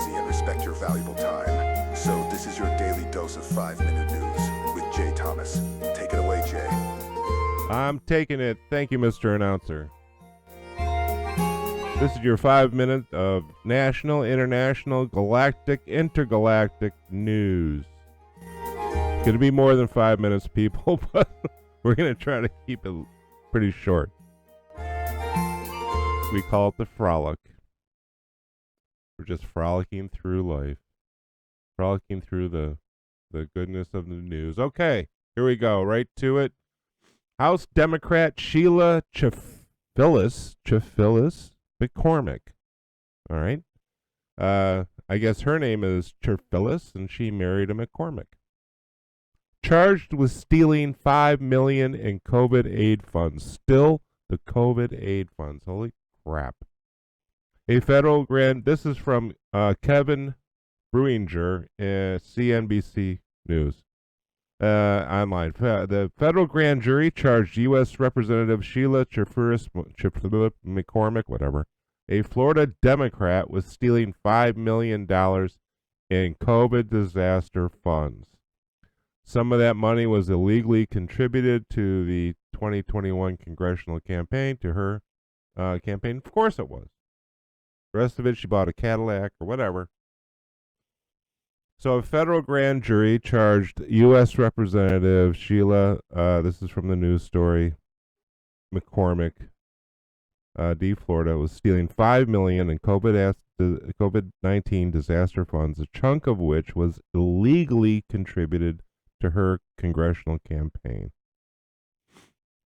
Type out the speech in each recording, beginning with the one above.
busy and respect your valuable time. So this is your daily dose of 5-minute news with Jay Thomas. Take it away, Jay. I'm taking it. Thank you, Mr. Announcer. This is your 5 minutes of national, international, galactic, intergalactic news. It's going to be more than 5 minutes, people, but we're going to try to keep it pretty short. We call it the Frolic. We're just frolicking through life. Frolicking through the goodness of the news. Okay, here we go. Right to it. House Democrat Sheila Phyllis McCormick. All right. I guess her name is Phyllis, and she married a McCormick. Charged with stealing $5 million in COVID aid funds. Still the COVID aid funds. Holy crap. A federal grand. This is from Kevin Bruinger, CNBC News. Online. The federal grand jury charged U.S. Representative Sheila McCormick, whatever, a Florida Democrat, with stealing $5 million in COVID disaster funds. Some of that money was illegally contributed to the 2021 congressional campaign, to her campaign. Of course it was. The rest of it, she bought a Cadillac or whatever. So a federal grand jury charged U.S. Representative Sheila, this is from the news story, McCormick, D. Florida, was stealing $5 million in COVID-19 disaster funds, a chunk of which was illegally contributed to her congressional campaign.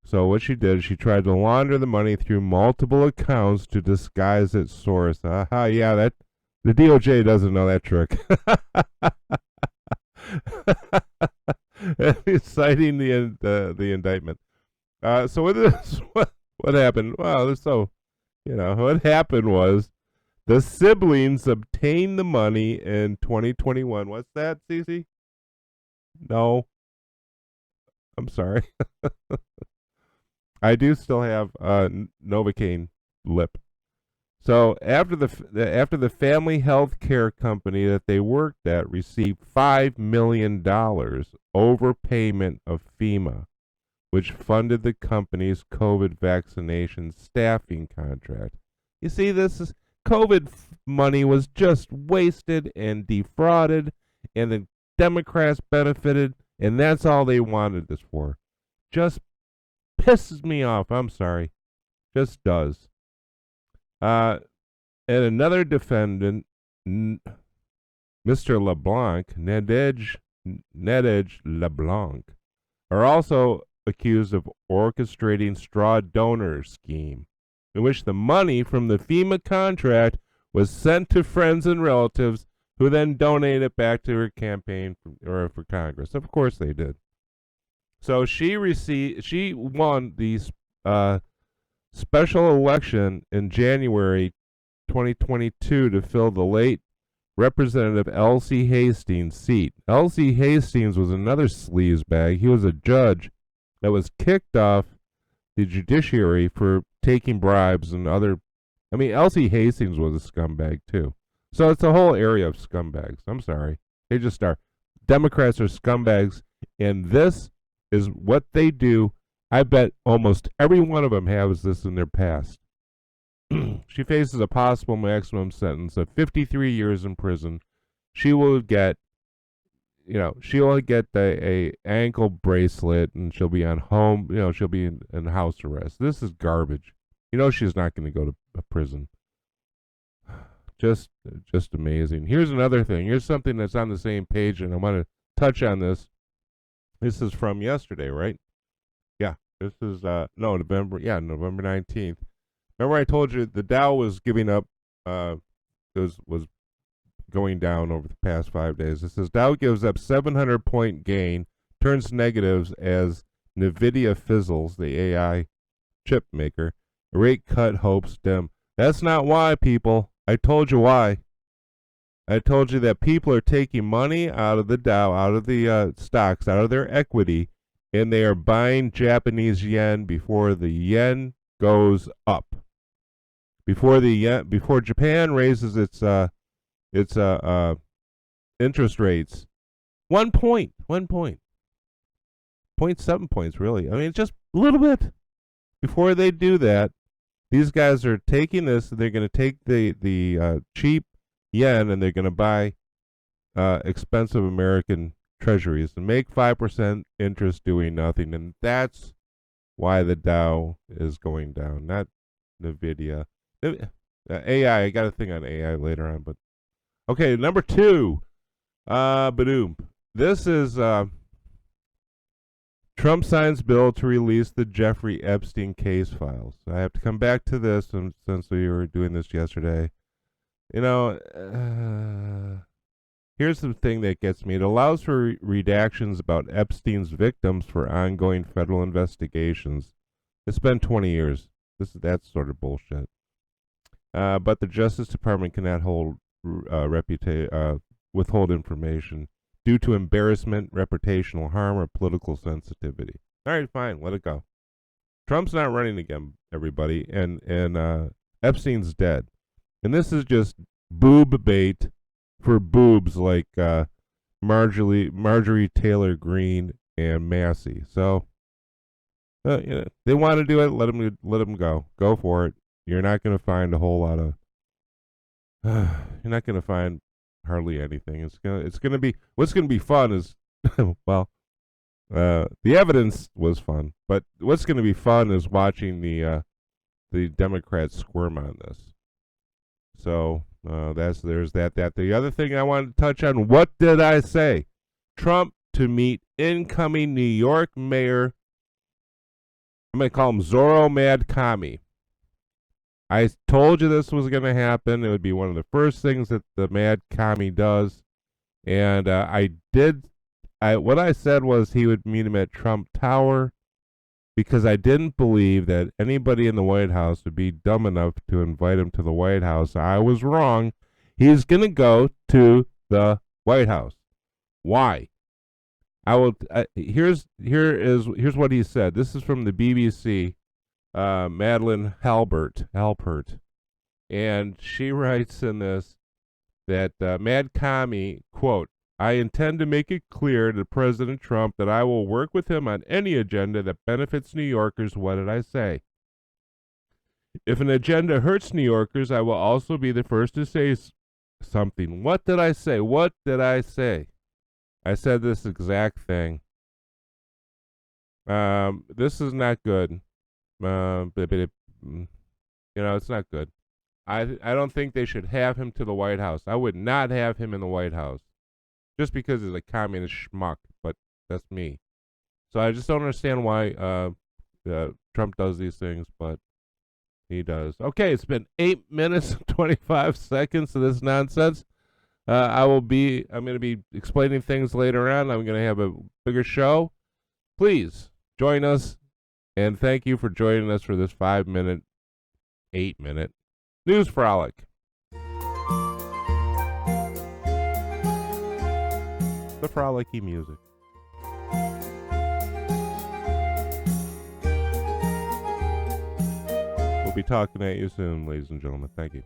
So what she did, she tried to launder the money through multiple accounts to disguise its source. Yeah, that the DOJ doesn't know that trick. Citing the indictment. So what happened? Well, what happened was the siblings obtained the money in 2021. What's that, Cece? No. I'm sorry. I do still have Novocaine lip. So after the family health care company that they worked at received $5 million overpayment of FEMA, which funded the company's COVID vaccination staffing contract. You see, this is COVID money was just wasted and defrauded, and the Democrats benefited, and that's all they wanted this for. Just pisses me off. I'm sorry. Just does. And another defendant, Mr. LeBlanc, Nadege LeBlanc, are also accused of orchestrating straw donor scheme, in which the money from the FEMA contract was sent to friends and relatives, who then donated it back to her campaign for Congress. Of course they did. So she won the special election in January 2022 to fill the late Representative Elsie Hastings' seat. Elsie Hastings was another sleazebag. He was a judge that was kicked off the judiciary for taking bribes and other. I mean, Elsie Hastings was a scumbag too. So it's a whole area of scumbags. I'm sorry. They just are. Democrats are scumbags, and this is what they do. I bet almost every one of them has this in their past. She faces a possible maximum sentence of 53 years in prison. She will get, a ankle bracelet, and she'll be on home, she'll be in house arrest. This is garbage. She's not going to go to prison. Just amazing. Here's another thing. Here's something that's on the same page, and I want to touch on this. This is from yesterday, right? Yeah. This is November 19th. Remember I told you the Dow was giving up, was going down over the past 5 days. It says Dow gives up 700-point gain, turns negatives as NVIDIA fizzles, the AI chip maker. Rate cut hopes dim. That's not why, people. I told you why. I told you that people are taking money out of the Dow, out of the stocks, out of their equity, and they are buying Japanese yen before the yen goes up. Before Japan raises its It's interest rates. 1 point. 0.7 points, really. I mean, just a little bit. Before they do that, these guys are taking this, and they're going to take the cheap yen, and they're going to buy expensive American treasuries and make 5% interest doing nothing. And that's why the Dow is going down, not NVIDIA. AI, I got a thing on AI later on. But okay, number 2. Badoom. This is Trump signs bill to release the Jeffrey Epstein case files. I have to come back to this since we were doing this yesterday. You know, here's the thing that gets me. It allows for redactions about Epstein's victims for ongoing federal investigations. It's been 20 years. That's sort of bullshit. But the Justice Department cannot withhold information due to embarrassment, reputational harm, or political sensitivity. All right, fine, let it go. Trump's not running again, everybody, and Epstein's dead. And this is just boob bait for boobs like Marjorie Taylor Greene and Massey. So they want to do it. Let them go. Go for it. You're not going to find a whole lot of. You're not going to find hardly anything. It's gonna be what's gonna be fun is well, the evidence was fun, but what's gonna be fun is watching the Democrats squirm on this. So there's that. The other thing I wanted to touch on. What did I say? Trump to meet incoming New York mayor. I'm gonna call him Zorro Mad Commie. I told you this was going to happen. It would be one of the first things that the Mad Commie does. And what I said was he would meet him at Trump Tower because I didn't believe that anybody in the White House would be dumb enough to invite him to the White House. I was wrong. He's going to go to the White House. Why? Here's what he said. This is from the BBC. Madeline Halpert, and she writes in this that Mad Commie, quote, I intend to make it clear to President Trump that I will work with him on any agenda that benefits New Yorkers. What did I say? If an agenda hurts New Yorkers, I will also be the first to say something. What did I say? What did I say? I said this exact thing. This is not good. It's not good. I don't think they should have him to the White House. I would not have him in the White House just because he's a communist schmuck, but that's me. So I just don't understand why Trump does these things, but he does. Okay, it's been 8 minutes and 25 seconds of this nonsense. I'm going to be explaining things later on. I'm going to have a bigger show. Please join us. And thank you for joining us for this 8-minute news frolic. The frolicky music. We'll be talking at you soon, ladies and gentlemen. Thank you.